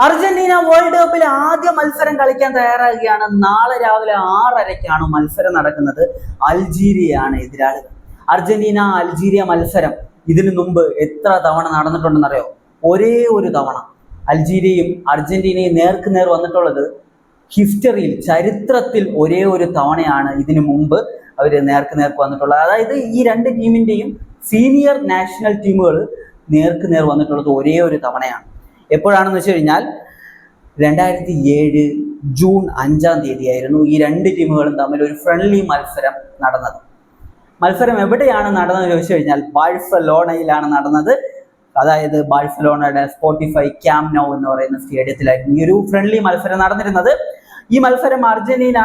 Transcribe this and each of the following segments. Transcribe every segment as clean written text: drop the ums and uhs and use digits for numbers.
Argentina world കപ്പിൽ ആദ്യ മത്സരം കളിക്കാൻ തയ്യാറാകുകയാണ്. നാളെ രാവിലെ 6:30-ക്കാണ് മത്സരം നടക്കുന്നത്. അൾജീരിയയാണ് എതിരാളികൾ. അർജന്റീന അൾജീരിയ മത്സരം ഇതിനു മുമ്പ് എത്ര തവണ നടന്നിട്ടുണ്ടെന്നറിയോ? ഒരേ ഒരു തവണ. അൾജീരിയയും അർജന്റീനയും നേർക്കുനേർ വന്നിട്ടുള്ളത് ഹിസ്റ്ററിയിൽ, ചരിത്രത്തിൽ ഒരേ ഒരു തവണയാണ് ഇതിനു മുമ്പ് അവർ നേർക്ക് വന്നിട്ടുള്ളത്. അതായത് ഈ രണ്ട് ടീമിന്റെയും സീനിയർ നാഷണൽ ടീമുകൾ നേർക്കുനേർ വന്നിട്ടുള്ളത് ഒരേ ഒരു തവണയാണ്. എപ്പോഴാണെന്ന് വെച്ച് കഴിഞ്ഞാൽ 2007 ജൂൺ 5-ാം തീയതിയായിരുന്നു ഈ രണ്ട് ടീമുകളും തമ്മിൽ ഒരു ഫ്രണ്ട്ലി മത്സരം നടന്നത്. മത്സരം എവിടെയാണ് നടന്നതെന്ന് ചോദിച്ചു കഴിഞ്ഞാൽ ബാഴ്സലോണയിലാണ് നടന്നത്. അതായത് ബാഴ്സലോണയുടെ സ്പോട്ടിഫൈ ക്യാമ്പ് നൗ എന്ന് പറയുന്ന സ്റ്റേഡിയത്തിലായിരുന്നു ഈ ഒരു ഫ്രണ്ട്ലി മത്സരം നടന്നിരുന്നത്. ഈ മത്സരം അർജന്റീന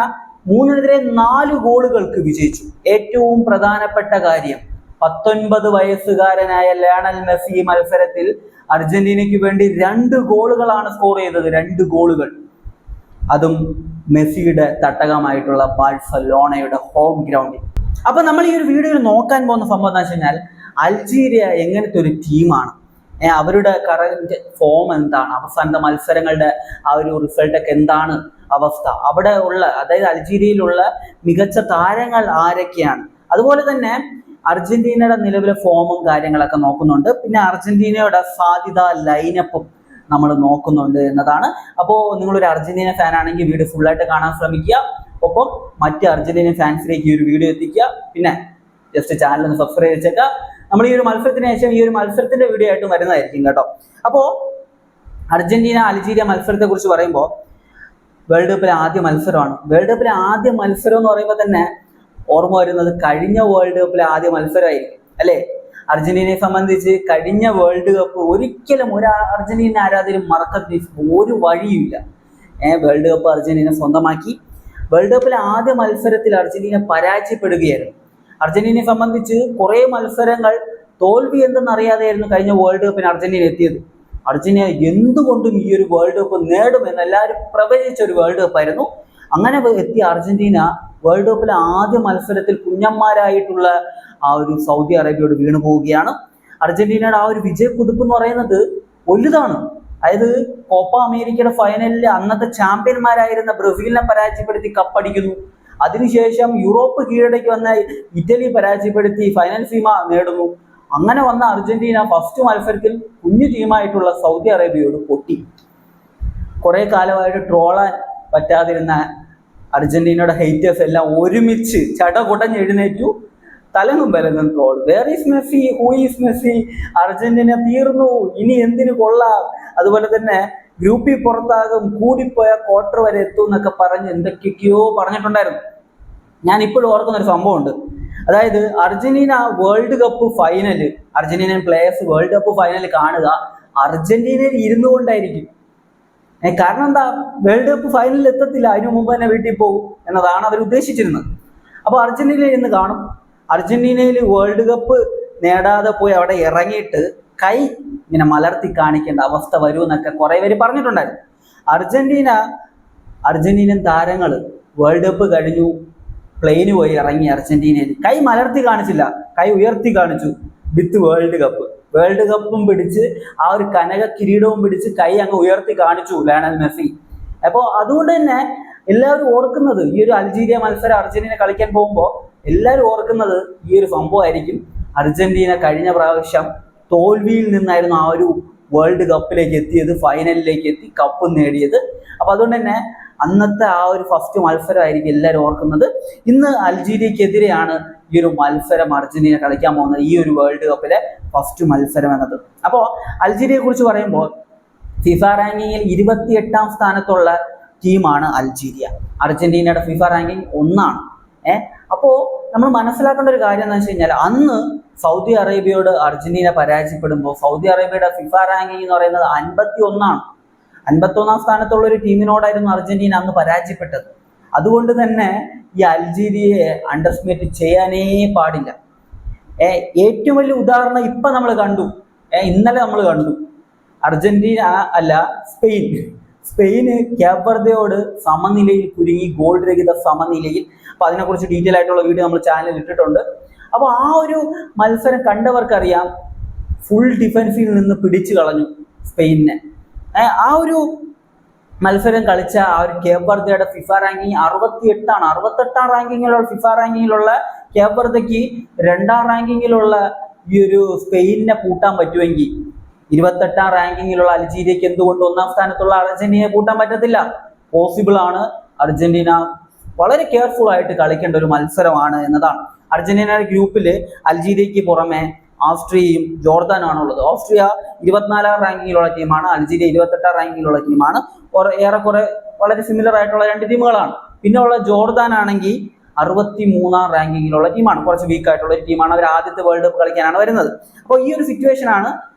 3-4 ഗോളുകൾക്ക് വിജയിച്ചു. ഏറ്റവും പ്രധാനപ്പെട്ട കാര്യം, 19 വയസ്സുകാരനായ ലയണൽ മെസ്സി മത്സരത്തിൽ അർജന്റീനയ്ക്ക് വേണ്ടി 2 ഗോളുകളാണ് സ്കോർ ചെയ്തത്. 2 ഗോളുകൾ, അതും മെസ്സിയുടെ തട്ടകമായിട്ടുള്ള ബാഴ്സലോണയുടെ ഹോം ഗ്രൗണ്ടിൽ. അപ്പൊ നമ്മൾ ഈ ഒരു വീഡിയോയിൽ നോക്കാൻ പോകുന്ന സംഭവം എന്താ വെച്ച് കഴിഞ്ഞാൽ, അൾജീരിയ എങ്ങനത്തെ ഒരു ടീമാണ്, അവരുടെ കറന്റ് ഫോം എന്താണ്, അവസാനത്തെ മത്സരങ്ങളുടെ ആ ഒരു റിസൾട്ടൊക്കെ എന്താണ് അവസ്ഥ, അവിടെ ഉള്ള, അതായത് അൾജീരിയയിലുള്ള മികച്ച താരങ്ങൾ ആരൊക്കെയാണ്, അതുപോലെ തന്നെ അർജന്റീനയുടെ നിലവിലെ ഫോമും കാര്യങ്ങളൊക്കെ നോക്കുന്നുണ്ട്. പിന്നെ അർജന്റീനയുടെ സാധ്യത ലൈനപ്പും നമ്മൾ നോക്കുന്നുണ്ട് എന്നതാണ്. അപ്പോൾ നിങ്ങളൊരു അർജന്റീന ഫാൻ ആണെങ്കിൽ വീഡിയോ ഫുള്ളായിട്ട് കാണാൻ ശ്രമിക്കുക. ഒപ്പം മറ്റ് അർജന്റീന ഫാൻസിലേക്ക് ഈ ഒരു വീഡിയോ എത്തിക്കുക. പിന്നെ ജസ്റ്റ് ചാനൽ ഒന്ന് സബ്സ്ക്രൈബ് ചെയ്തേക്കുക. നമ്മൾ ഈ ഒരു മത്സരത്തിന് ശേഷം ഈ ഒരു മത്സരത്തിന്റെ വീഡിയോ ആയിട്ട് വരുന്നതായിരിക്കും കേട്ടോ. അപ്പോൾ അർജന്റീന അൾജീരിയ മത്സരത്തെ കുറിച്ച് പറയുമ്പോൾ, വേൾഡ് കപ്പിലെ ആദ്യ മത്സരമാണ്. വേൾഡ് കപ്പിലെ ആദ്യ മത്സരം എന്ന് പറയുമ്പോൾ തന്നെ ഓർമ്മ വരുന്നത് കഴിഞ്ഞ വേൾഡ് കപ്പിലെ ആദ്യ മത്സരമായിരിക്കും അല്ലേ? അർജന്റീനയെ സംബന്ധിച്ച് കഴിഞ്ഞ വേൾഡ് കപ്പ് ഒരിക്കലും ഒരു അർജന്റീന ആരാധകരും മറക്കത്തില്ല, ഒരു വഴിയുമില്ല. വേൾഡ് കപ്പ് അർജന്റീന സ്വന്തമാക്കി. വേൾഡ് കപ്പിലെ ആദ്യ മത്സരത്തിൽ അർജന്റീന പരാജയപ്പെടുകയായിരുന്നു. അർജന്റീനയെ സംബന്ധിച്ച് കുറേ മത്സരങ്ങൾ തോൽവി എന്തെന്നറിയാതെയായിരുന്നു കഴിഞ്ഞ വേൾഡ് കപ്പിന് അർജന്റീന എത്തിയത്. അർജന്റീന എന്തുകൊണ്ടും ഈ ഒരു വേൾഡ് കപ്പ് നേടുമെന്ന് എല്ലാവരും പ്രവചിച്ച ഒരു വേൾഡ് കപ്പായിരുന്നു. അങ്ങനെ എത്തിയ അർജന്റീന വേൾഡ് കപ്പിലെ ആദ്യ മത്സരത്തിൽ കുഞ്ഞന്മാരായിട്ടുള്ള ആ ഒരു സൗദി അറേബ്യയോട് വീണു പോവുകയാണ്. അർജന്റീനയുടെ ആ ഒരു വിജയക്കുതിപ്പ് എന്ന് പറയുന്നത് വലുതാണ്. അതായത് കോപ്പ അമേരിക്കയുടെ ഫൈനലിൽ അന്നത്തെ ചാമ്പ്യന്മാരായിരുന്ന ബ്രസീലിനെ പരാജയപ്പെടുത്തി കപ്പടിക്കുന്നു. അതിനുശേഷം യൂറോപ്പ് കീഴടക്കി വന്ന ഇറ്റലി പരാജയപ്പെടുത്തി ഫൈനൽ സീമ നേടുന്നു. അങ്ങനെ വന്ന അർജന്റീന ഫസ്റ്റ് മത്സരത്തിൽ കുഞ്ഞു ടീമായിട്ടുള്ള സൗദി അറേബ്യയോട് പൊട്ടി. കുറെ കാലമായിട്ട് ട്രോളാൻ പറ്റാതിരുന്ന അർജന്റീനയുടെ ഹെയ്റ്റേഴ്സ് എല്ലാം ഒരുമിച്ച് ചടകുടഞ്ഞ് എഴുന്നേറ്റു. തലങ്ങും ബലങ്ങും troll. Where is Messi, who is Messi, Argentina തീർന്നു, ഇനി എന്തിനു കൊള്ളാം, അതുപോലെ തന്നെ ഗ്രൂപ്പിൽ പുറത്താകും, കൂടിപ്പോയ ക്വാർട്ടർ വരെ എത്തും എന്നൊക്കെ പറഞ്ഞ് എന്തൊക്കെയോ പറഞ്ഞിട്ടുണ്ടായിരുന്നു. ഞാൻ ഇപ്പോഴും ഓർക്കുന്ന ഒരു സംഭവമുണ്ട്. അതായത് Argentina world cup final, Argentinian players world cup final കാണുക അർജന്റീനയിൽ ഇരുന്നു കൊണ്ടായിരിക്കും. കാരണം എന്താ, വേൾഡ് കപ്പ് ഫൈനലിൽ എത്തത്തില്ല, അതിനു മുമ്പ് തന്നെ വീട്ടിൽ പോകും എന്നതാണ് അവർ ഉദ്ദേശിച്ചിരുന്നത്. അപ്പോൾ അർജന്റീനയിൽ ഇന്ന് കാണും. അർജന്റീനയിൽ വേൾഡ് കപ്പ് നേടാതെ പോയി അവിടെ ഇറങ്ങിയിട്ട് കൈ ഇങ്ങനെ മലർത്തി കാണിക്കേണ്ട അവസ്ഥ വരുമെന്നൊക്കെ കുറെ പേര് പറഞ്ഞിട്ടുണ്ടായിരുന്നു. അർജന്റീനൻ താരങ്ങൾ വേൾഡ് കപ്പ് കഴിഞ്ഞു പ്ലെയിന് പോയി ഇറങ്ങി അർജന്റീനയിൽ കൈ മലർത്തി കാണിച്ചില്ല, കൈ ഉയർത്തി കാണിച്ചു വിത്ത് വേൾഡ് കപ്പും പിടിച്ച് ആ ഒരു കനക കിരീടവും പിടിച്ച് കൈ അങ്ങ് ഉയർത്തി കാണിച്ചു ലയണൽ മെസ്സി. അപ്പോൾ അതുകൊണ്ട് തന്നെ എല്ലാവരും ഓർക്കുന്നത് ഈ ഒരു അൾജീരിയ മത്സരം അർജന്റീന കളിക്കാൻ പോകുമ്പോൾ എല്ലാവരും ഓർക്കുന്നത് ഈ ഒരു സംഭവമായിരിക്കും. അർജന്റീന കഴിഞ്ഞ പ്രാവശ്യം തോൽവിയിൽ നിന്നായിരുന്നു ആ ഒരു വേൾഡ് കപ്പിലേക്ക് എത്തിയത്, ഫൈനലിലേക്ക് എത്തി കപ്പ് നേടിയത്. അപ്പൊ അതുകൊണ്ട് തന്നെ അന്നത്തെ ആ ഒരു ഫസ്റ്റ് മത്സരമായിരിക്കും എല്ലാവരും ഓർക്കുന്നത്. ഇന്ന് അൾജീരിയക്കെതിരെയാണ് ഈ ഒരു മത്സരം അർജന്റീന കളിക്കാൻ പോകുന്നത്, ഈ ഒരു വേൾഡ് കപ്പിലെ ഫസ്റ്റ് മത്സരം എന്നത്. അപ്പോൾ അൾജീരിയയെ കുറിച്ച് പറയുമ്പോൾ ഫിഫ റാങ്കിങ്ങിൽ 28-ാം സ്ഥാനത്തുള്ള ടീമാണ് അൾജീരിയ. അർജന്റീനയുടെ ഫിഫ റാങ്കിങ് 1-ആണ്. അപ്പോൾ നമ്മൾ മനസ്സിലാക്കേണ്ട ഒരു കാര്യം എന്താ വെച്ച് കഴിഞ്ഞാൽ, അന്ന് സൗദി അറേബ്യയോട് അർജന്റീന പരാജയപ്പെടുമ്പോൾ സൗദി അറേബ്യയുടെ ഫിഫ റാങ്കിങ് എന്ന് പറയുന്നത് 51-ആണ്. 51-ാം സ്ഥാനത്തുള്ള ഒരു ടീമിനോടായിരുന്നു അർജന്റീന അന്ന് പരാജയപ്പെട്ടത്. അതുകൊണ്ട് തന്നെ ഈ അൾജീരിയയെ അണ്ടർസ്റ്റിമേറ്റ് ചെയ്യാനേ പാടില്ല. ഏറ്റവും വലിയ ഉദാഹരണം ഇപ്പൊ നമ്മൾ കണ്ടു, ഇന്നലെ നമ്മൾ കണ്ടു. അർജന്റീന അല്ല, സ്പെയിന് കേപ്പ് വെർദെയോട് സമനിലയിൽ കുരുങ്ങി, ഗോൾ രഹിത സമനിലയിൽ. അപ്പൊ അതിനെക്കുറിച്ച് ഡീറ്റെയിൽ ആയിട്ടുള്ള വീഡിയോ നമ്മൾ ചാനലിൽ ഇട്ടിട്ടുണ്ട്. അപ്പോൾ ആ ഒരു മത്സരം കണ്ടവർക്കറിയാം, ഫുൾ ഡിഫൻസിൽ നിന്ന് പിടിച്ചു കളഞ്ഞു സ്പെയിനിനെ. ആ ഒരു മത്സരം കളിച്ച ആ ഒരു കേപ്പ് വെർദയുടെ ഫിഫ റാങ്കിങ് 68ആണ്. 68ആം റാങ്കിങ്ങിലുള്ള ഫിഫ റാങ്കിങ്ങിലുള്ള കേപ്പ് വെർദയ്ക്ക് 2ാം റാങ്കിങ്ങിലുള്ള ഈ ഒരു സ്പെയിനിനെ കൂട്ടാൻ പറ്റുമെങ്കിൽ 28ആം റാങ്കിങ്ങിലുള്ള അൾജീരിയക്ക് എന്തുകൊണ്ട് 1ാം സ്ഥാനത്തുള്ള അർജന്റീനയെ കൂട്ടാൻ പറ്റത്തില്ല? പോസിബിൾ ആണ്. അർജന്റീന വളരെ കെയർഫുൾ ആയിട്ട് കളിക്കേണ്ട ഒരു മത്സരമാണ് എന്നതാണ്. അർജന്റീനയുടെ ഗ്രൂപ്പിൽ അൾജീരിയക്ക് പുറമെ ഓസ്ട്രിയയും ജോർദാനും ഉള്ളത്. ഓസ്ട്രിയ 24ാം റാങ്കിങ്ങിലുള്ള ടീമാണ്, അൾജീരിയ 28ാം റാങ്കിങ്ങിലുള്ള ടീമാണ്. ഏറെക്കുറെ വളരെ സിമിലർ ആയിട്ടുള്ള 2 ടീമുകളാണ്. പിന്നെ ഉള്ള ജോർദാൻ ആണെങ്കിൽ 63ാം റാങ്കിങ്ങിലുള്ള ടീമാണ്, കുറച്ച് വീക്ക് ആയിട്ടുള്ള ഒരു ടീമാണ്. അവർ ആദ്യത്തെ വേൾഡ് കപ്പ് കളിക്കാനാണ് വരുന്നത്. അപ്പോൾ ഈ ഒരു സിറ്റുവേഷൻ ആണ്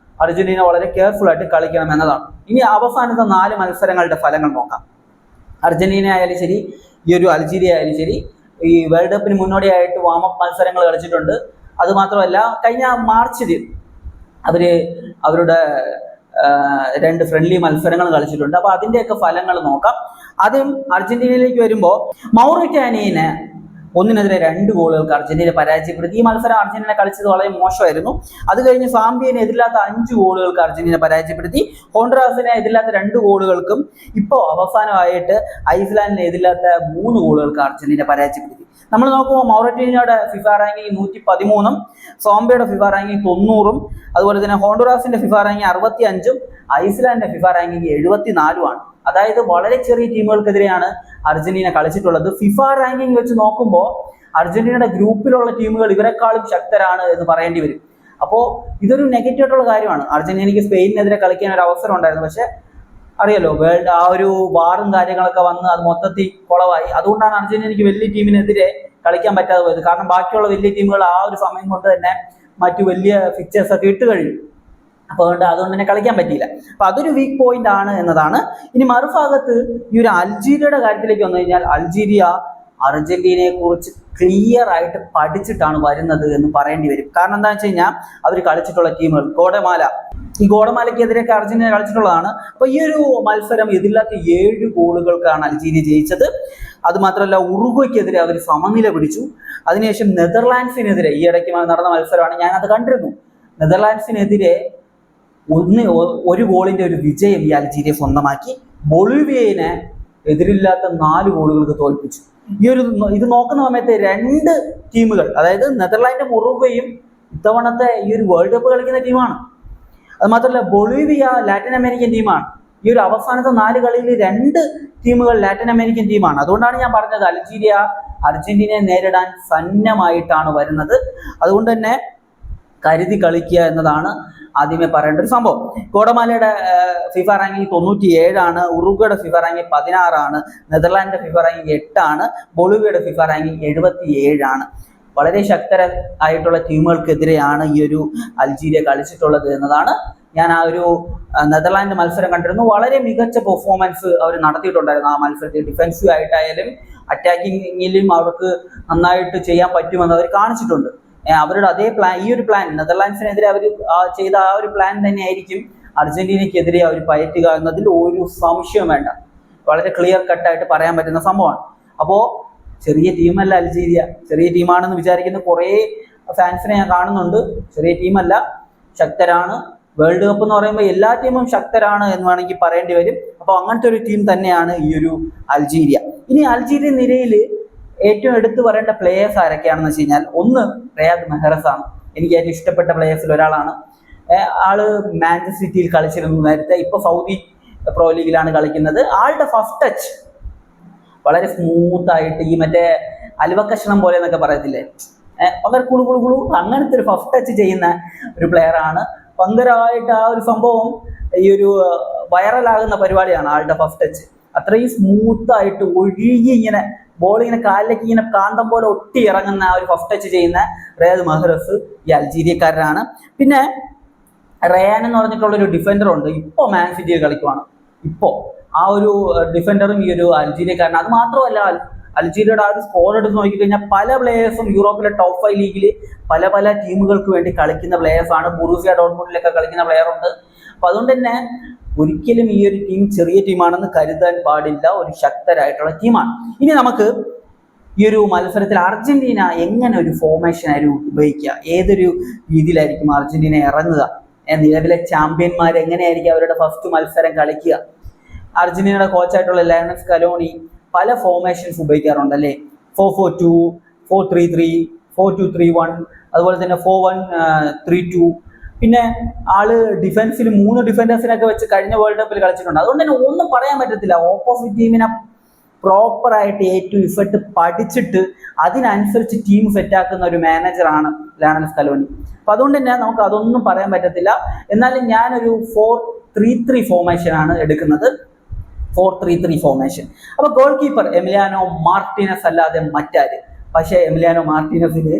അർജന്റീന വളരെ കെയർഫുൾ ആയിട്ട് കളിക്കണം എന്നതാണ്. ഇനി അവസാനത്തെ 4 മത്സരങ്ങളുടെ ഫലങ്ങൾ നോക്കാം. അർജന്റീന ആയാലും ശരി, ഈ ഒരു അൾജീരിയ ആയാലും ശരി, ഈ വേൾഡ് കപ്പിന് മുന്നോടിയായിട്ട് വാമപ്പ് മത്സരങ്ങൾ കളിച്ചിട്ടുണ്ട്. അതുമാത്രമല്ല കഴിഞ്ഞ മാർച്ചിൽ അവരുടെ 2 ഫ്രണ്ട്ലി മത്സരങ്ങൾ കളിച്ചിട്ടുണ്ട്. അപ്പൊ അതിന്റെയൊക്കെ ഫലങ്ങൾ നോക്കാം. ആദ്യം അർജന്റീനയിലേക്ക് വരുമ്പോൾ മൗറിറ്റാനിയനെ 1-നെതിരെ 2 ഗോളുകൾക്ക് അർജന്റീന പരാജയപ്പെടുത്തി. ഈ മത്സരം അർജന്റീന കളിച്ചത് വളരെ മോശമായിരുന്നു. അത് കഴിഞ്ഞ് സാംബിയനെ എതിരില്ലാത്ത 5 ഗോളുകൾക്ക് അർജന്റീന പരാജയപ്പെടുത്തി. ഹോണ്ടറാസിനെ എതിരില്ലാത്ത 2 ഗോളുകൾക്കും ഇപ്പോൾ അവസാനമായിട്ട് ഐസ്ലാൻഡിനെ എതിരില്ലാത്ത 3 ഗോളുകൾക്ക് അർജന്റീന പരാജയപ്പെടുത്തി. നമ്മൾ നോക്കുമ്പോൾ മൗറിറ്റാനിയയുടെ ഫിഫ റാങ്കിങ് 113ഉം സാംബിയയുടെ ഫിഫ റാങ്കിങ് 90ഉം അതുപോലെ തന്നെ ഹോണ്ടറാസിന്റെ ഫിഫ റാങ്കിങ് 65ഉം ഐസ്ലാൻഡിന്റെ ഫിഫ റാങ്കിങ് 74ഉമാണ്. അതായത് വളരെ ചെറിയ ടീമുകൾക്കെതിരെയാണ് അർജന്റീന കളിച്ചിട്ടുള്ളത്. ഫിഫ റാങ്കിങ് വെച്ച് നോക്കുമ്പോൾ അർജന്റീനയുടെ ഗ്രൂപ്പിലുള്ള ടീമുകൾ ഇവരെക്കാളും ശക്തരാണ് എന്ന് പറയേണ്ടി വരും. അപ്പോൾ ഇതൊരു നെഗറ്റീവ് ആയിട്ടുള്ള കാര്യമാണ്. അർജന്റീനയ്ക്ക് സ്പെയിനിനെതിരെ കളിക്കാൻ ഒരു അവസരം ഉണ്ടായിരുന്നു. പക്ഷെ അറിയാലോ, വേൾഡ് ആ ഒരു വാറും കാര്യങ്ങളൊക്കെ വന്ന് അത് മൊത്തത്തിൽ കുളവായി. അതുകൊണ്ടാണ് അർജന്റീനയ്ക്ക് വലിയ ടീമിനെതിരെ കളിക്കാൻ പറ്റാതെ പോയത്. കാരണം ബാക്കിയുള്ള വലിയ ടീമുകൾ ആ ഒരു സമയം കൊണ്ട് തന്നെ മറ്റു വലിയ ഫിക്ചേഴ്സ് ഒക്കെ ഇട്ട് കഴിഞ്ഞു. അപ്പോൾ അതുകൊണ്ട് തന്നെ കളിക്കാൻ പറ്റിയില്ല. അപ്പൊ അതൊരു വീക്ക് പോയിന്റ് ആണ് എന്നതാണ്. ഇനി മറുഭാഗത്ത് ഈ ഒരു അൾജീരിയയുടെ കാര്യത്തിലേക്ക് വന്നു കഴിഞ്ഞാൽ അൾജീരിയ അർജന്റീനയെ കുറിച്ച് ക്ലിയർ ആയിട്ട് പഠിച്ചിട്ടാണ് വരുന്നത് എന്ന് പറയേണ്ടി വരും. കാരണം എന്താ വെച്ച് കഴിഞ്ഞാൽ അവർ കളിച്ചിട്ടുള്ള ടീമുകൾ ഈ ഗോഡമാലയ്ക്കെതിരെയൊക്കെ അർജന്റീന കളിച്ചിട്ടുള്ളതാണ്. അപ്പൊ ഈ ഒരു മത്സരം എതിരില്ലാത്ത 7 ഗോളുകൾക്കാണ് അൾജീരിയ ജയിച്ചത്. അതുമാത്രമല്ല ഉറുഗ്വയ്ക്കെതിരെ അവർ സമനില പിടിച്ചു. അതിനുശേഷം നെതർലാൻഡ്സിനെതിരെ ഈ ഇടയ്ക്ക് നടന്ന മത്സരമാണ്, ഞാനത് കണ്ടിരുന്നു. നെതർലാൻഡ്സിനെതിരെ 1 ഗോളിന്റെ ഒരു വിജയം ഈ അൾജീരിയ സ്വന്തമാക്കി. ബൊളീവിയനെ എതിരില്ലാത്ത 4 ഗോളുകൾക്ക് തോൽപ്പിച്ചു. ഇത് നോക്കുന്ന സമയത്ത് 2 ടീമുകൾ, അതായത് നെതർലാൻഡും ഉറുഗ്വയും ഇത്തവണത്തെ ഈ ഒരു വേൾഡ് കപ്പ് കളിക്കുന്ന ടീമാണ്. അത് മാത്രമല്ല ബൊളീവിയ ലാറ്റിൻ അമേരിക്കൻ ടീമാണ്. ഈ ഒരു അവസാനത്തെ 4 കളിയിൽ 2 ടീമുകൾ ലാറ്റിൻ അമേരിക്കൻ ടീമാണ്. അതുകൊണ്ടാണ് ഞാൻ പറഞ്ഞത് അൾജീരിയ അർജന്റീനയെ നേരിടാൻ സന്നമായിട്ടാണ് വരുന്നത്. അതുകൊണ്ട് തന്നെ കരുതി കളിക്കുക എന്നതാണ് ആദ്യമേ പറയേണ്ട ഒരു സംഭവം. ഗോഡമാലയുടെ ഫിഫ റാങ്കിങ് 97ആണ്, ഉറുഗ്വയുടെ ഫിഫ റാങ്കിങ് 16ആണ്, നെതർലാൻഡിന്റെ ഫിഫ റാങ്കിങ് 8ആണ്, ബൊളീവിയയുടെ ഫിഫ റാങ്കിങ് 77ആണ്. വളരെ ശക്തരായിട്ടുള്ള ടീമുകൾക്കെതിരെയാണ് ഈ ഒരു അൾജീരിയ കളിച്ചിട്ടുള്ളത് എന്നതാണ്. ഞാൻ ആ ഒരു നെതർലാൻഡ് മത്സരം കണ്ടിരുന്നു. വളരെ മികച്ച പെർഫോമൻസ് അവർ നടത്തിയിട്ടുണ്ടായിരുന്നു ആ മത്സരത്തിൽ. ഡിഫെൻസീവ് ആയിട്ടായാലും അറ്റാക്കിങ്ങിലും അവർക്ക് നന്നായിട്ട് ചെയ്യാൻ പറ്റുമെന്ന് അവർ കാണിച്ചിട്ടുണ്ട്. അവരുടെ അതേ പ്ലാൻ, ഈ ഒരു പ്ലാൻ നെതർലാൻഡ്സിനെതിരെ അവർ ചെയ്ത ആ ഒരു പ്ലാൻ തന്നെ ആയിരിക്കും അർജന്റീനയ്ക്കെതിരെ അവർ പയറ്റുക എന്നതിൽ ഒരു സംശയം വേണ്ട. വളരെ ക്ലിയർ കട്ടായിട്ട് പറയാൻ പറ്റുന്ന സംഭവമാണ്. അപ്പോൾ ചെറിയ ടീമല്ല അൾജീരിയ. ചെറിയ ടീമാണെന്ന് വിചാരിക്കുന്ന കുറേ ഫാൻസിനെ ഞാൻ കാണുന്നുണ്ട്. ചെറിയ ടീമല്ല, ശക്തരാണ്. വേൾഡ് കപ്പ് എന്ന് പറയുമ്പോൾ എല്ലാ ടീമും ശക്തരാണ് എന്ന് വേണമെങ്കിൽ പറയേണ്ടി വരും. അപ്പോൾ അങ്ങനത്തെ ഒരു ടീം തന്നെയാണ് ഈ ഒരു അൾജീരിയ. ഇനി അൾജീരിയ നിരയിൽ ഏറ്റവും എടുത്തു പറയേണ്ട പ്ലേയേഴ്സ് ആരൊക്കെയാണെന്ന് വെച്ച് കഴിഞ്ഞാൽ, ഒന്ന് റിയാദ് മെഹ്റസ് ആണ്. എനിക്ക് ഏറ്റവും ഇഷ്ടപ്പെട്ട പ്ലേയേഴ്സിൽ ഒരാളാണ്. ആള് മാഞ്ചസ്റ്റർ സിറ്റിയിൽ കളിച്ചിരുന്നു നേരത്തെ, ഇപ്പൊ സൗദി പ്രോ ലീഗിലാണ് കളിക്കുന്നത്. ആളുടെ ഫസ്റ്റ് ടച്ച് വളരെ സ്മൂത്ത് ആയിട്ട്, ഈ മറ്റേ അലുവക്കഷ്ണം പോലെ എന്നൊക്കെ പറയത്തില്ലേ, വളരെ കുളു കുളു കുളു അങ്ങനത്തെ ഒരു ഫസ്റ്റ് ടച്ച് ചെയ്യുന്ന ഒരു പ്ലെയർ ആണ്. ഭയങ്കരമായിട്ട് ആ ഒരു സംഭവം ഈ ഒരു വൈറലാകുന്ന പരിപാടിയാണ് ആളുടെ ഫസ്റ്റ് ടച്ച്. അത്രയും സ്മൂത്ത് ആയിട്ട് ഒഴുകി ഇങ്ങനെ ബോൾ ഇങ്ങനെ കാലിലേക്ക് ഇങ്ങനെ കാന്തം പോലെ ഒട്ടി ഇറങ്ങുന്ന ആ ഒരു ഫസ്റ്റ് ടച്ച് ചെയ്യുന്ന റിയാദ് മെഹ്റസ് ഈ അൾജീരിയക്കാരനാണ്. പിന്നെ റയാൻ എന്ന് പറഞ്ഞിട്ടുള്ളൊരു ഡിഫൻഡർ ഉണ്ട്, ഇപ്പോൾ മാൻ സിറ്റിയിൽ കളിക്കുവാണ്. ഇപ്പോൾ ആ ഒരു ഡിഫൻഡറും ഈ ഒരു അൾജീരിയക്കാരനാണ്. അത് മാത്രമല്ല, അൾജീരിയയുടെ ആ ഒരു സ്കോർ എടുത്ത് നോക്കിക്കഴിഞ്ഞാൽ പല പ്ലേയേഴ്സും യൂറോപ്പിലെ ടോപ്പ് 5 ലീഗിൽ പല പല ടീമുകൾക്ക് വേണ്ടി കളിക്കുന്ന പ്ലേയേഴ്സാണ്. ബൊറൂസിയ ഡോർട്ട്മുണ്ടിലൊക്കെ കളിക്കുന്ന പ്ലെയർ ഉണ്ട്. അപ്പൊ അതുകൊണ്ട് തന്നെ ഒരിക്കലും ഈ ഒരു ടീം ചെറിയ ടീമാണെന്ന് കരുതാൻ പാടില്ല, ഒരു ശക്തരായിട്ടുള്ള ടീമാണ്. ഇനി നമുക്ക് ഈ ഒരു മത്സരത്തിൽ അർജന്റീന എങ്ങനെ ഒരു ഫോർമേഷൻ ആയിരിക്കും ഉപയോഗിക്കുക, ഏതൊരു രീതിയിലായിരിക്കും അർജന്റീന ഇറങ്ങുക, നിലവിലെ ചാമ്പ്യന്മാർ എങ്ങനെയായിരിക്കും അവരുടെ ഫസ്റ്റ് മത്സരം കളിക്കുക, അർജന്റീനയുടെ കോച്ചായിട്ടുള്ള ലയണൽ സ്കലോണി പല ഫോർമേഷൻസ് ഉപയോഗിക്കാറുണ്ട് അല്ലേ. 4-4-2, 4-3-3, 4-2-3-1, അതുപോലെ തന്നെ 4-1-3-2. പിന്നെ ആള് ഡിഫൻസിൽ 3 ഡിഫൻഡേഴ്സിനൊക്കെ വെച്ച് കഴിഞ്ഞ വേൾഡ് കപ്പിൽ കളിച്ചിട്ടുണ്ട്. അതുകൊണ്ട് തന്നെ ഒന്നും പറയാൻ പറ്റത്തില്ല. ഓപ്പോസിറ്റ് ടീമിനെ പ്രോപ്പറായിട്ട് A to Z പഠിച്ചിട്ട് അതിനനുസരിച്ച് ടീം സെറ്റാക്കുന്ന ഒരു മാനേജറാണ് ലയണൽ സ്കലോണി. അപ്പൊ അതുകൊണ്ട് തന്നെ നമുക്ക് അതൊന്നും പറയാൻ പറ്റത്തില്ല. എന്നാലും ഞാനൊരു 4-3-3 ഫോർമേഷനാണ് എടുക്കുന്നത്. 4-3-3 ഫോർമേഷൻ. അപ്പൊ ഗോൾ കീപ്പർ എമിലിയാനോ മാർട്ടിനസ് അല്ലാതെ മറ്റാര്. പക്ഷേ എമിലിയാനോ മാർട്ടിനസിന്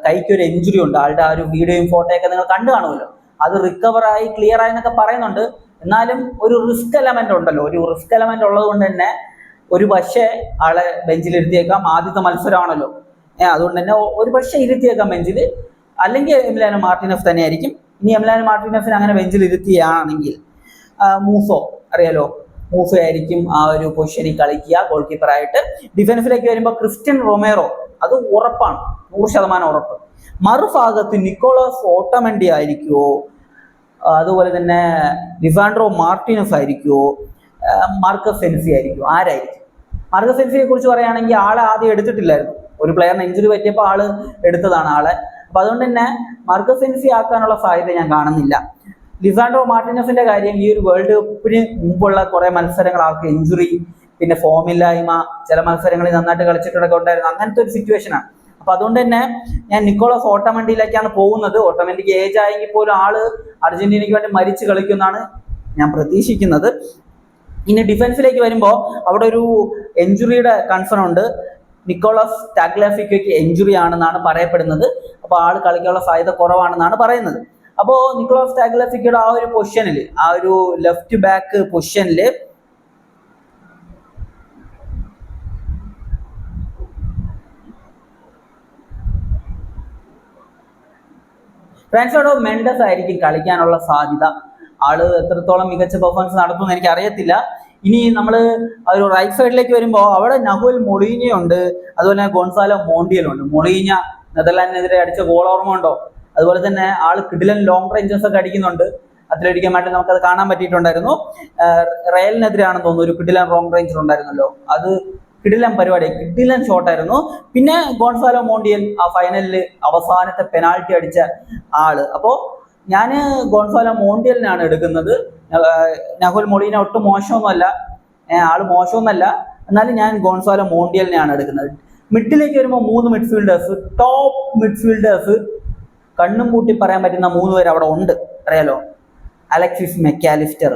കൈക്കൊരു ഇഞ്ചുറി ഉണ്ട്. ആളുടെ ആ ഒരു വീഡിയോയും ഫോട്ടോയൊക്കെ നിങ്ങൾ കണ്ടു കാണുമല്ലോ. അത് റിക്കവറായി ക്ലിയർ ആയി എന്നൊക്കെ പറയുന്നുണ്ട്. എന്നാലും ഒരു റിസ്ക് എലമെന്റ് ഉണ്ടല്ലോ. ഒരു റിസ്ക് എലമെന്റ് ഉള്ളത് കൊണ്ട് തന്നെ ഒരു പക്ഷേ ആളെ ബെഞ്ചിൽ ഇരുത്തിയേക്കാം. ആദ്യത്തെ മത്സരമാണല്ലോ. അതുകൊണ്ട് തന്നെ ഒരു പക്ഷേ ഇരുത്തിയേക്കാം ബെഞ്ചിൽ. അല്ലെങ്കിൽ എമിലിയാനോ മാർട്ടിനസ് തന്നെയായിരിക്കും. ഇനി എമിലിയാനോ മാർട്ടിനസിന് അങ്ങനെ ബെഞ്ചിൽ ഇരുത്തിയാണെങ്കിൽ മൂസോ അറിയാലോ, മൂസോ ആയിരിക്കും ആ ഒരു പൊസിഷനിൽ കളിക്കുക ഗോൾ കീപ്പറായിട്ട്. ഡിഫൻസിലേക്ക് വരുമ്പോൾ ക്രിസ്ത്യൻ റൊമേറോ, അത് ഉറപ്പാണ്, 100% ഉറപ്പ്. മറുഭാഗത്ത് നിക്കോളാസ് ഓട്ടമൻഡി ആയിരിക്കുമോ, അതുപോലെ തന്നെ ലിസാൻഡ്രോ മാർട്ടിനസ് ആയിരിക്കുമോ, മാർക്കസ് സെൻസി ആയിരിക്കും, ആരായിരിക്കും? മാർക്കസ് സെൻസിയെ കുറിച്ച് പറയുകയാണെങ്കിൽ ആളെ ആദ്യം എടുത്തിട്ടില്ലായിരുന്നു. ഒരു പ്ലെയറിന് ഇഞ്ചുറി പറ്റിയപ്പോൾ ആള് എടുത്തതാണ് ആളെ. അപ്പൊ അതുകൊണ്ട് തന്നെ മാർക്കസ് സെൻസി ആക്കാനുള്ള സാധ്യത ഞാൻ കാണുന്നില്ല. ലിസാൻഡ്രോ മാർട്ടിനസിന്റെ കാര്യം, ഈ ഒരു വേൾഡ് കപ്പിന് മുമ്പുള്ള കുറെ മത്സരങ്ങൾ ആൾക്ക് ഇഞ്ചുറി, പിന്നെ ഫോമില്ലായ്മ, ചില മത്സരങ്ങളിൽ നന്നായിട്ട് കളിച്ചിട്ടൊക്കെ ഉണ്ടായിരുന്നു. അങ്ങനത്തെ ഒരു സിറ്റുവേഷനാണ്. അപ്പൊ അതുകൊണ്ട് തന്നെ ഞാൻ നിക്കോളാസ് ഓട്ടമൻഡിയിലേക്കാണ് പോകുന്നത്. ഓട്ടമൻഡിക്ക് ഏജ് ആയെങ്കിൽ പോലും ആള് അർജന്റീനയ്ക്ക് വേണ്ടി മരിച്ചു കളിക്കുമെന്നാണ് ഞാൻ പ്രതീക്ഷിക്കുന്നത്. ഇനി ഡിഫൻസിലേക്ക് വരുമ്പോൾ അവിടെ ഒരു ഇഞ്ചുറിയുടെ കൺസേൺ ഉണ്ട്. നിക്കോളാസ് ടാഗ്ലിയാഫിക്കോയ്ക്ക് ഇഞ്ചുറി ആണെന്നാണ് പറയപ്പെടുന്നത്. അപ്പോൾ ആൾ കളിക്കാനുള്ള സാധ്യത കുറവാണെന്നാണ് പറയുന്നത്. അപ്പോൾ നിക്കോളാസ് ടാഗ്ലിയാഫിക്കോയുടെ ആ ഒരു പൊസിഷനിൽ, ആ ഒരു ലെഫ്റ്റ് ബാക്ക് പൊസിഷനിൽ ഫ്രാൻസോഡോ മെൻഡസ് ആയിരിക്കും കളിക്കാനുള്ള സാധ്യത. ആള് എത്രത്തോളം മികച്ച പെർഫോമൻസ് നടത്തുമെന്ന് എനിക്ക് അറിയത്തില്ല. ഇനി നമ്മൾ ഒരു റൈറ്റ് സൈഡിലേക്ക് വരുമ്പോൾ അവിടെ നഹുൽ മൊളീഞ്ഞ ഉണ്ട്, അതുപോലെ ഗോൺസാലോ മോണ്ടിയൽ ഉണ്ട്. മൊളീഞ്ഞ നെതർലാൻഡിനെതിരെ അടിച്ച ഗോൾ ഓർമ്മ ഉണ്ടോ? അതുപോലെ തന്നെ ആള് കിഡിലൻ ലോങ് റേഞ്ചസ് ഒക്കെ അടിക്കുന്നുണ്ട്. അത്ലറ്റിക്കുമായിട്ട് നമുക്കത് കാണാൻ പറ്റിയിട്ടുണ്ടായിരുന്നു. റയലിനെതിരെയാണെന്ന് തോന്നുന്നു ഒരു കിഡിലൻ ലോങ് റേഞ്ചർ ഉണ്ടായിരുന്നല്ലോ. അത് കിഡിലൻ പരിപാടി, കിഡിലൻ ഷോട്ടായിരുന്നു. പിന്നെ ഗോൺസാലോ മോണ്ടിയൽ ആ ഫൈനലിൽ അവസാനത്തെ പെനാൾട്ടി അടിച്ച ആള്. അപ്പോൾ ഞാൻ ഗോൺസാലോ മോണ്ടിയലിനാണ് എടുക്കുന്നത്. നഹുൽ മൊളീന ഒട്ടും മോശമൊന്നുമല്ല, ആള് മോശമൊന്നുമല്ല, എന്നാലും ഞാൻ ഗോൺസാലോ മോണ്ടിയലിനെയാണ് എടുക്കുന്നത്. മിഡിലേക്ക് വരുമ്പോൾ 3 മിഡ്ഫീൽഡേഴ്സ്, ടോപ്പ് മിഡ്ഫീൽഡേഴ്സ്, കണ്ണും പൂട്ടി പറയാൻ പറ്റുന്ന 3 പേര് അവിടെ ഉണ്ട്. അറിയാലോ, Alexis Mac Allister,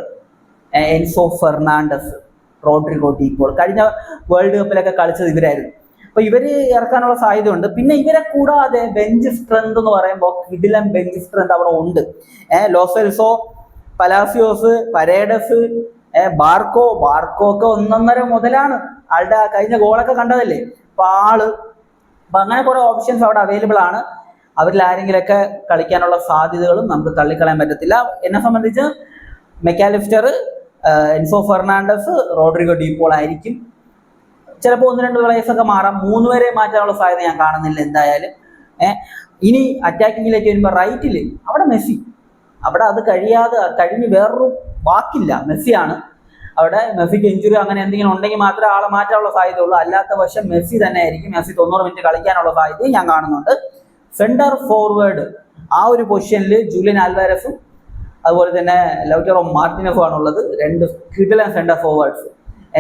Enzo Fernandez, Rodrigo De Paul. കഴിഞ്ഞ വേൾഡ് കപ്പിലൊക്കെ കളിച്ചത് ഇവരായിരുന്നു. അപ്പൊ ഇവര് ഇറക്കാനുള്ള സാധ്യത ഉണ്ട്. പിന്നെ ഇവരെ കൂടാതെ ബെഞ്ച് സ്ട്രെങ്ത് എന്ന് പറയുമ്പോൾ കിഡിലൻ ബെഞ്ച് സ്ട്രെങ്ത് അവിടെ ഉണ്ട്. ലോസെൽസോ, പലാസിയോസ്, പരേഡസ്, ബാർക്കോ ഒക്കെ 1.5 മുതലാണ്. ആളുടെ കഴിഞ്ഞ ഗോളൊക്കെ കണ്ടതല്ലേ. അപ്പൊ അങ്ങനെ കുറെ ഓപ്ഷൻസ് അവിടെ അവൈലബിൾ ആണ്. അവരിൽ ആരെങ്കിലൊക്കെ കളിക്കാനുള്ള സാധ്യതകളും നമുക്ക് തള്ളിക്കളയാൻ പറ്റത്തില്ല. എന്നെ സംബന്ധിച്ച് Mac Allister, Enzo Fernandez, Rodrigo De Paul ആയിരിക്കും. ചിലപ്പോൾ 1-2 പ്ലേയേഴ്സൊക്കെ മാറാം. 3 പേരെ മാറ്റാനുള്ള സാധ്യത ഞാൻ കാണുന്നില്ല എന്തായാലും. ഇനി അറ്റാക്കിങ്ങിലേക്ക് വരുമ്പോൾ റൈറ്റിൽ അവിടെ മെസ്സി, അവിടെ അത് കഴിഞ്ഞ് വേറൊരു വാക്കില്ല, മെസ്സിയാണ് അവിടെ. മെസ്സിക്ക് ഇഞ്ചുറി അങ്ങനെ എന്തെങ്കിലും ഉണ്ടെങ്കിൽ മാത്രമേ ആളെ മാറ്റാനുള്ള സാധ്യത ഉള്ളൂ. അല്ലാത്ത പക്ഷം മെസ്സി തന്നെ ആയിരിക്കും. മെസ്സി 90 മിനിറ്റ് കളിക്കാനുള്ള സാധ്യതയും ഞാൻ കാണുന്നുണ്ട്. സെന്റർ ഫോർവേഡ് ആ ഒരു പൊസിഷനിൽ ജൂലിയൻ ആൽവാരസും അതുപോലെ തന്നെ ലൗറ്ററോ മാർട്ടിനസും ആണുള്ളത്. 2 കിടിലൻ സെന്റർ ഫോർവേഡ്സ്.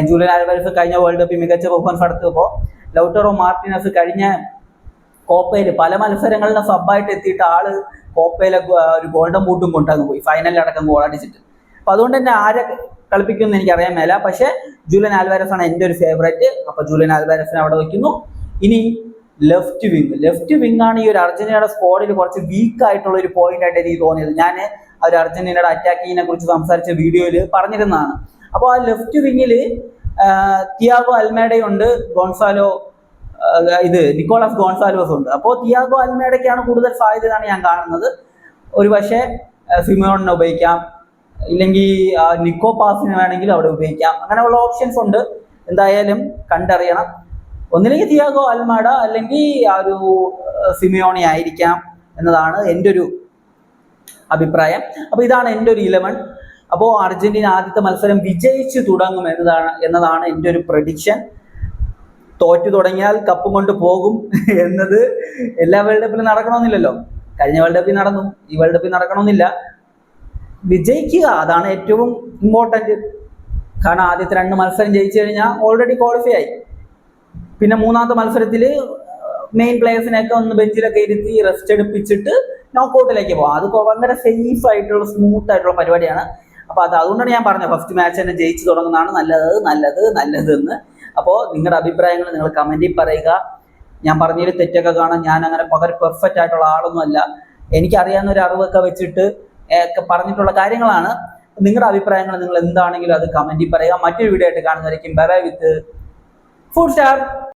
ജൂലിയൻ ആൽവാരസ് കഴിഞ്ഞ വേൾഡ് കപ്പിൽ മികച്ച പെർഫോമൻസ് നടത്തിയപ്പോൾ ലൗറ്ററോ മാർട്ടിനസ് കഴിഞ്ഞ കോപ്പയിൽ പല മത്സരങ്ങളിലും സബ്ബായിട്ട് എത്തിയിട്ട് ആള് കോപ്പയിലെ ഒരു ഗോൾഡൻ ബൂട്ടും കൊണ്ടങ്ങ് പോയി, ഫൈനലിലടക്കം ഗോൾ അടിച്ചിട്ട്. അപ്പൊ അതുകൊണ്ട് തന്നെ ആരെ കളിപ്പിക്കുമെന്ന് എനിക്ക് അറിയാൻ മേല. പക്ഷെ ജൂലിയൻ ആൽവാരസ് ആണ് എൻ്റെ ഒരു ഫേവറേറ്റ്. അപ്പൊ ജൂലിയൻ ആൽവാരസിനെ അവിടെ വെക്കുന്നു. ഇനി ലെഫ്റ്റ് വിങ് ആണ് ഈ ഒരു അർജന്റീനയുടെ സ്ക്വാഡിൽ കുറച്ച് വീക്ക് ആയിട്ടുള്ള ഒരു പോയിന്റ് ആയിട്ട് എനിക്ക് തോന്നിയത്. ഞാൻ ആ ഒരു അർജന്റീനയുടെ അറ്റാക്കിങ്ങിനെ കുറിച്ച് സംസാരിച്ച വീഡിയോയിൽ പറഞ്ഞിരുന്നതാണ്. അപ്പോൾ ആ ലെഫ്റ്റ് വിങ്ങില് തിയാഗോ അൽമേഡയുണ്ട്, നിക്കോളാസ് ഗോൺസാലോസ് ഉണ്ട്. അപ്പോൾ തിയാഗോ അൽമേഡയ്ക്കാണ് കൂടുതൽ സാധ്യത എന്നാണ് ഞാൻ കാണുന്നത്. ഒരു പക്ഷേ സിമോണിനെ ഉപയോഗിക്കാം, ഇല്ലെങ്കിൽ നിക്കോ പാസിന് വേണമെങ്കിൽ അവിടെ ഉപയോഗിക്കാം. അങ്ങനെയുള്ള ഓപ്ഷൻസ് ഉണ്ട്. എന്തായാലും കണ്ടറിയണം. ഒന്നില്ലെങ്കിൽ തിയാഗോ അൽമേഡ അല്ലെങ്കിൽ ആ ഒരു സിമിയോണി ആയിരിക്കാം എന്നതാണ് എൻ്റെ ഒരു അഭിപ്രായം. അപ്പോൾ ഇതാണ് എൻ്റെ ഒരു 11. അപ്പോൾ അർജന്റീന ആദ്യത്തെ മത്സരം വിജയിച്ചു തുടങ്ങും എന്നതാണ് എൻ്റെ ഒരു പ്രഡിക്ഷൻ. തോറ്റു തുടങ്ങിയാൽ കപ്പും കൊണ്ട് പോകും എന്നത് എല്ലാ വേൾഡ് കപ്പിലും നടക്കണമെന്നില്ലല്ലോ. കഴിഞ്ഞ വേൾഡ് കപ്പിൽ നടന്നു, ഈ വേൾഡ് കപ്പിൽ നടക്കണമെന്നില്ല. വിജയിക്കുക, അതാണ് ഏറ്റവും ഇമ്പോർട്ടൻറ്റ്. കാരണം ആദ്യത്തെ 2 മത്സരം ജയിച്ചു കഴിഞ്ഞാൽ ഓൾറെഡി ക്വാളിഫൈ ആയി. പിന്നെ മൂന്നാമത്തെ മത്സരത്തിൽ മെയിൻ പ്ലേയേഴ്സിനെയൊക്കെ ഒന്ന് ബെഞ്ചിലൊക്കെ ഇരുത്തി റെസ്റ്റ് എടുപ്പിച്ചിട്ട് നോക്കൗട്ടിലേക്ക് പോകാം. അത് ഭയങ്കര സേഫ് ആയിട്ടുള്ള സ്മൂത്ത് ആയിട്ടുള്ള പരിപാടിയാണ്. അപ്പോൾ അതുകൊണ്ടാണ് ഞാൻ പറഞ്ഞത് ഫസ്റ്റ് മാച്ച് തന്നെ ജയിച്ചു തുടങ്ങുന്നതാണ് നല്ലത് എന്ന്. അപ്പോൾ നിങ്ങളുടെ അഭിപ്രായങ്ങൾ നിങ്ങൾ കമൻറ്റിൽ പറയുക. ഞാൻ പറഞ്ഞതിൽ തെറ്റൊക്കെ കാണാം. ഞാൻ അങ്ങനെ പെർഫെക്റ്റ് ആയിട്ടുള്ള ആളൊന്നുമല്ല. എനിക്കറിയാവുന്ന ഒരു അറിവൊക്കെ വെച്ചിട്ട് ഒക്കെ പറഞ്ഞിട്ടുള്ള കാര്യങ്ങളാണ്. നിങ്ങളുടെ അഭിപ്രായങ്ങൾ നിങ്ങൾ എന്താണെങ്കിലും അത് കമൻറ്റിൽ പറയുക. മറ്റൊരു വീഡിയോ ആയിട്ട് കാണുന്നതായിരിക്കും. ബൈ ബൈ വിത്ത് ഫുഡ് സ്റ്റാർ.